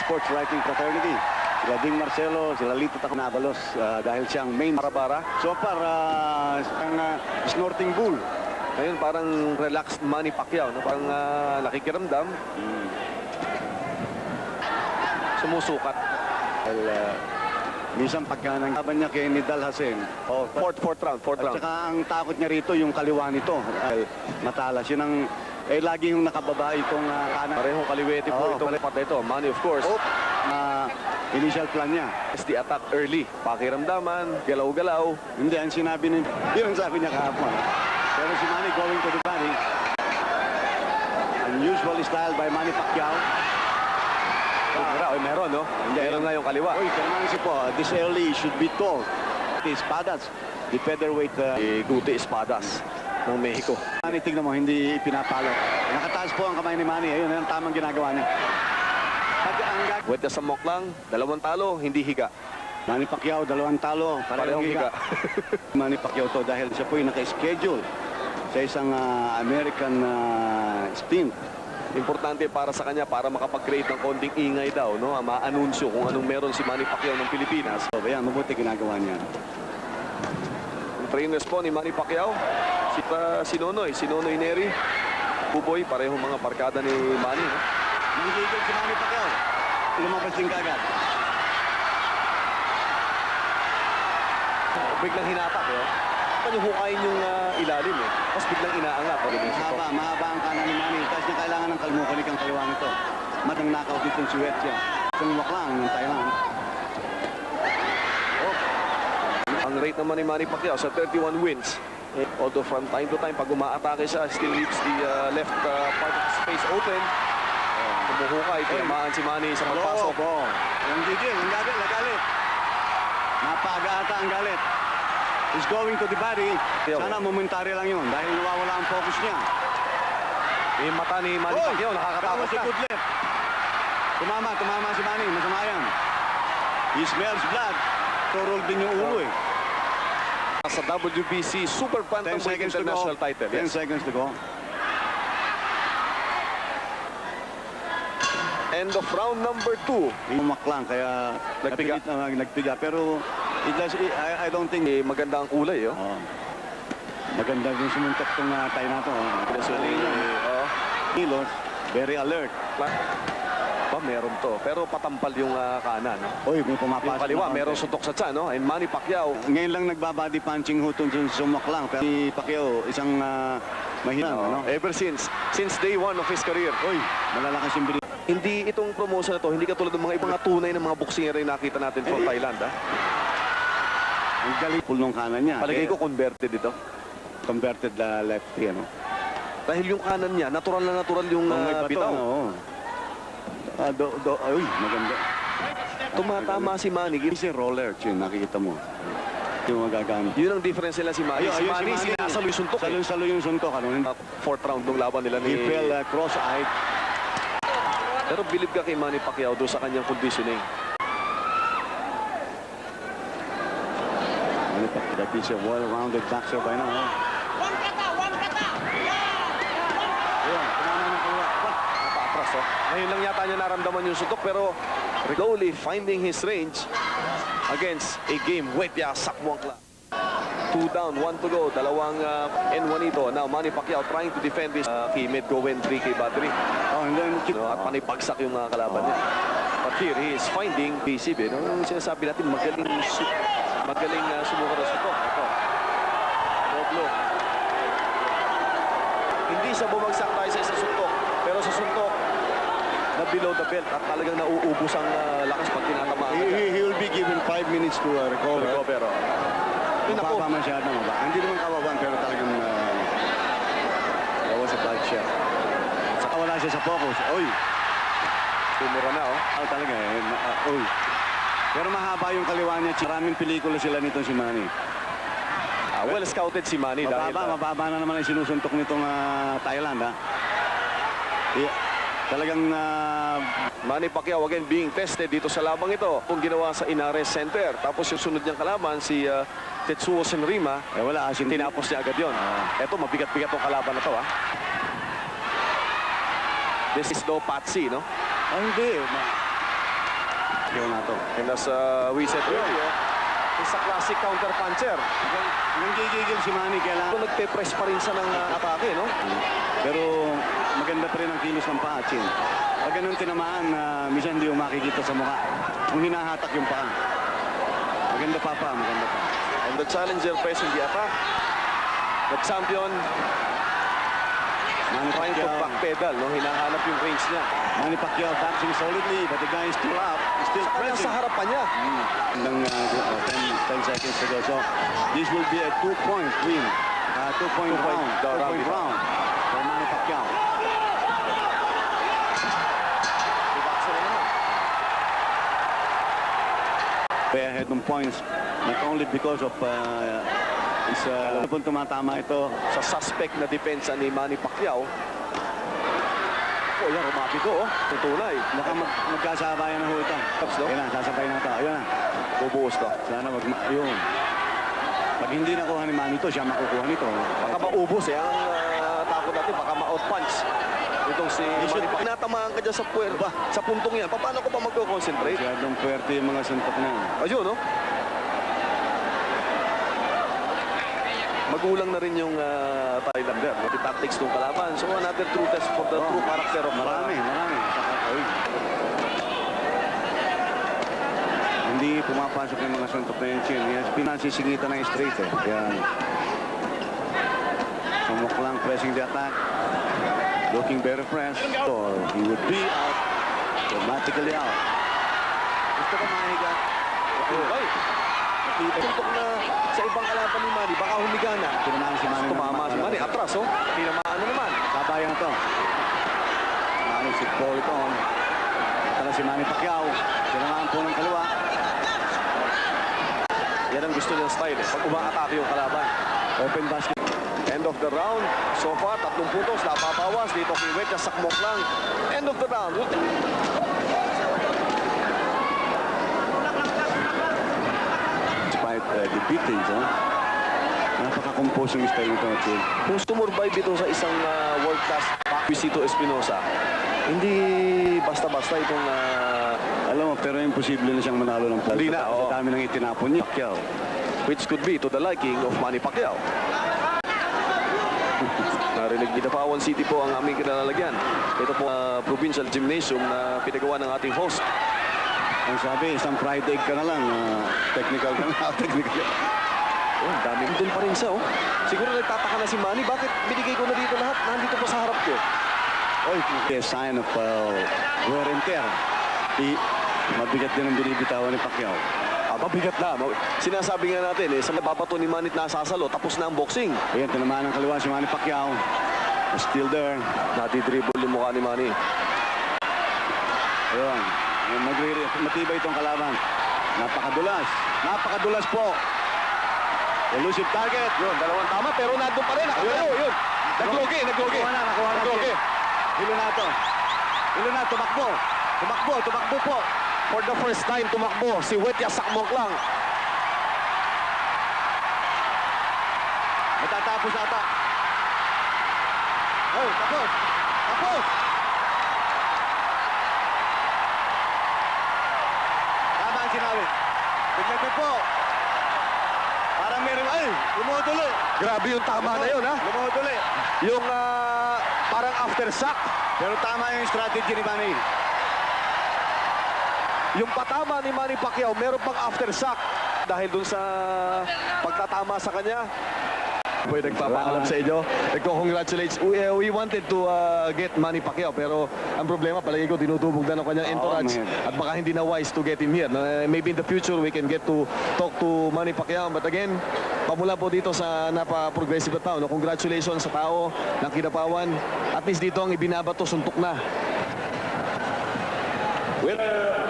sports writing fraternity. Sila Ding Marcelo, sila Lito Tacunabalos dahil siyang main Para-para. so far ang snorting bull. Ngayon parang relaxed Manny Pacquiao, no? Parang nakikiramdam. Sumusukat. Dahil minsan pagka nanglaban niya kay Nidal Hasen. Fourth round. At saka ang takot niya rito yung kaliwa nito. Matalas yun ang lagi yung nakababa itong kanan. Parehong kaliwete po itong part na ito. Manny, of course. Initial plan niya. Is the attack early. Pakiramdaman, galaw-galaw. Hindi, ang sinabi niya, yun ang sabi niya kahapon. Pero si Manny going to the body. Unusual style by Manny Pacquiao. Meron, no? Meron nga yung kaliwa. Uy, kailangan po, this early should be tall. Espadas, the featherweight. Guti Espadas ng Mexico. Manny, tignan mo, hindi pinapalo. Nakataas po ang kamay ni Manny. Ayun, ang tamang ginagawa niya. Weta sa mock lang, 2 talo, hindi higa. Manny Pacquiao, 2 talo, Parehong higa. Manny Pacquiao to dahil siya po yung naka-schedule sa isang American stint. Importante para sa kanya para makapag-create ng konting ingay daw, no? Ma-anunsyo kung anong meron si Manny Pacquiao ng Pilipinas. So, ayan, mabuti ginagawa niya. Ang trainers po ni Manny Pacquiao, si Nonoy Neri, Buboy, parehong mga barkada ni Manny, no? Nanggigil si Manny Pacquiao. Lumabas din kagad. Biglang hinatak, eh. Yung hukayin yung ilalim, eh. Tapos biglang inaangat. Mahaba ang kanan ni Manny. Tapos niya kailangan ng kalmukulik ang kaliwa nito. Matang knockout ditong si Wetya. Sumuwak lang ng Thailand. Ang rate naman ni Manny Pacquiao sa 31 wins. Although from time to time, pag umaatake siya, still leaves the left part of the space open. Kumuhukay, tinamaan si Manny sa pagpasok. Ang gigil, ang galit. Napaga ata ang galit. He's going to the body. Sana momentary lang yun dahil nawawala ang focus niya. Yung mata ni Manny Pacquiao, nakakatakot si good left. Tumama si Manny. Masama yan. He smells blood. Turol din yung ulo eh. Sa WBC Super Bantamweight International title. 10 seconds to go. End of round number 2. Umaklang kaya nagpiga. Pero I don't think maganda ang kulay, oh. Maganda yung sumuntok itong tayo na ito. Kilos, very alert. Meron to. Pero patampal yung kanan, no? Oy, may Yung pumapasok. kaliwa, meron suntok sa tiyan, no? And Manny Pacquiao. Ngayon lang nagbabody punching hutong sumaklang. Pero si Pacquiao, isang mahina, no? Ever since day 1 of his career. Oy, malalakas yung bilis. Hindi itong promotion na to, hindi katulad ng mga ibang tunay ng mga boksingero yung nakita natin from Thailand, ha? Ang galing pulong kanan niya. Palagay ko converted ito. Converted lefty, ano? Dahil yung kanan niya, natural na natural yung bitaw. Uy, maganda. Tumatama si Manny. Si roller, chin, nakikita mo. Yung magagamit. Yun ang difference nila si Manny. Si Manny, sinasalo yung suntok. Salo yung suntok. Fourth round ng laban nila ni... He fell cross-eyed. Pero bilib ka kay Manny Pacquiao doon sa kanyang conditioning. Manny Pacquiao, that is a well-rounded boxer by now. One kata! Ayun, kumama ng kaliwa. Napatras, oh. Ngayon lang yata niya naramdaman yung suntok, pero slowly finding his range against a game. Wetya Sakmuangkla. 2 down, 1 to go. Dalawang N1 Now, Manny Pacquiao trying to defend this kay Medgowen 3 kay Badri. And then, At panipagsak yung kalaban niya. But here, he is finding PCB. Yung sinasabi natin, magaling sumukat na suntok. Ito. Doblo. Hindi sa bumagsak tayo sa isang suntok. Pero sa suntok, na below the belt at talagang nauubos ang lakas pag tinatamaan. he will be given 5 minutes to recover. Mababa masyado, mababa. Hindi naman kawaban, pero talagang that was a bad shot. Saka wala siya sa focus. Uy! Tumura na, oh. Talaga eh. Uy! Pero mahaba yung kaliwa niya. Maraming pelikula sila nito si Manny. Well scouted si Manny. Mababa na naman ang sinusuntok nitong Thailand, ha? Talagang Manny Pacquiao again being tested dito sa labang ito. Kung ginawa sa Inares Center. Tapos yung sunod niyang kalaban, si Tetsuo Senrima. wala asin. Tinapos niya agad yun. Eto, mabigat-bigat tong kalaban na to, ha? This is no patsy, no? Hindi. Pacquiao na to. And as we said earlier, he's a classic counter-puncher. Nanggigigil si Manny, kailangan. Kung nagpe-press pa rin siya ng atake, no? Pero maganda pa rin ang kilos ng paa, Chin. Pag ganun tinamaan, minsan hindi mo makikita sa mukha. Kung hinahatak yung paa. Maganda pa. And the challenger pressing the attack. The champion Manny trying to Pacquiao, backpedal, no? Hinahanap yung range niya. Manny Pacquiao boxing solidly, but the guy is still up. He's still Saka pressing. nasa harapan niya. Ng 10 seconds to go. So, this will be a 2-point win. 2-point round. 2-point round for Manny Pacquiao. Way ahead ng points, not only because of kung tumatama ito. Sa suspect na depensa ni Manny Pacquiao. Oh, yan, rumapit ko, oh. Tutunay. Baka magkasabayan na ho ito. Taps, no? Ayun na, sasabay na ito. Ayun na. Bubuhos to. Sana yun. Pag hindi nakuha ni Manny ito, siya makukuha nito. Baka maubos, eh. Ang takot natin, baka ma-outpunch. Itong si Manny Pacquiao. Natamaan ka dyan sa puwerba, sa puntong yan. Paano ko pa magko-concentrate? Masyadong puwerte yung mga suntok na yan. Ayun, no? Magulang na rin yung Thailander. Tactics ng kalaban. So another true test for the true character of Marami. Hindi pumapasok yung mga suntok na yung chin. Yes, pinasisingitan ng straight eh. Yan. Sumok lang pressing the attack. Looking very fresh. Or he would be out. Dramatically out. Gusto ko mahiga. Okay. Tuntok na sa ibang kalaban ni Manny. Baka humiga na. Tinamaan si Manny. Tumama si Manny. Atras, oh. Tinamaan na naman. Sabayan na to. Manny si Paul ito. Tala si Manny Pacquiao. Tinamaan po ng kaliwa. Yan ang gusto niyang style, eh. Pag umaatake yung kalaban. Open basket. End of the round. So far, 3 puntos. Napabawas. Dito kay Wet. Sakmok lang. End of the round. Despite the beatings, napaka-composing style nito. Kung sumurvive ito sa isang world-class Luisito Espinosa, hindi basta-basta itong Alam mo, pero imposible na siyang manalo ng Hindi na, oo. Sa dami nang itinapon niya. Pacquiao. which could be to the liking of Manny Pacquiao. Narinig ni Dapawan City po ang aming kinalalagyan. Ito po provincial gymnasium na pinagawa ng ating host. Ang sabi, isang fried egg ka na lang. Technical ka na. Technical. Oh, dami doon pa rin siya, oh. Siguro nagtataka na si Manny, bakit binigay ko na dito lahat? Nandito pa sa harap ko. Oy, a sign of wear and tear. Mabigat din ang binibitawan ni Pacquiao. Mabigat na. Sinasabi nga natin, sa nababato ni Manny at nasasalo, tapos na ang boxing. Ayan, tinamaan ng kaliwa si Manny Pacquiao. Still there. Natidribble yung mukha ni Manny. Ayun. Matibay itong kalaban. Napakadulas. Napakadulas po. Elusive target. Yun, dalawang tama, pero nandun pa rin. Nakatayo, yun. Naglogi. Nakuha na. Naglogi. Hilo na, tumakbo. Tumakbo po. For the first time, tumakbo. Si Wetya Sakmok lang. Matatapos ata. Oh, tapos. Tama ang sinabi. Tignan ko po. Parang meron, lumoduli. Grabe yung tama na yun, ha? Lumoduli. Yung parang aftershock. Pero tama yung strategy ni Manny. Yung patama ni Manny Pacquiao, meron pang aftershock. Dahil dun sa pagtatama sa kanya. Boy, nagpapaalam sa inyo. Nagko-congratulates. We wanted to get Manny Pacquiao, pero ang problema, palagi ko tinutubog na ng kanyang entourage. man. At baka hindi na wise to get him here. Maybe in the future, we can get to talk to Manny Pacquiao. But again, pamula po dito sa napa-progressive na tao. No? Congratulations sa tao ng Kidapawan. At least dito ang ibinabato, suntok na. Winner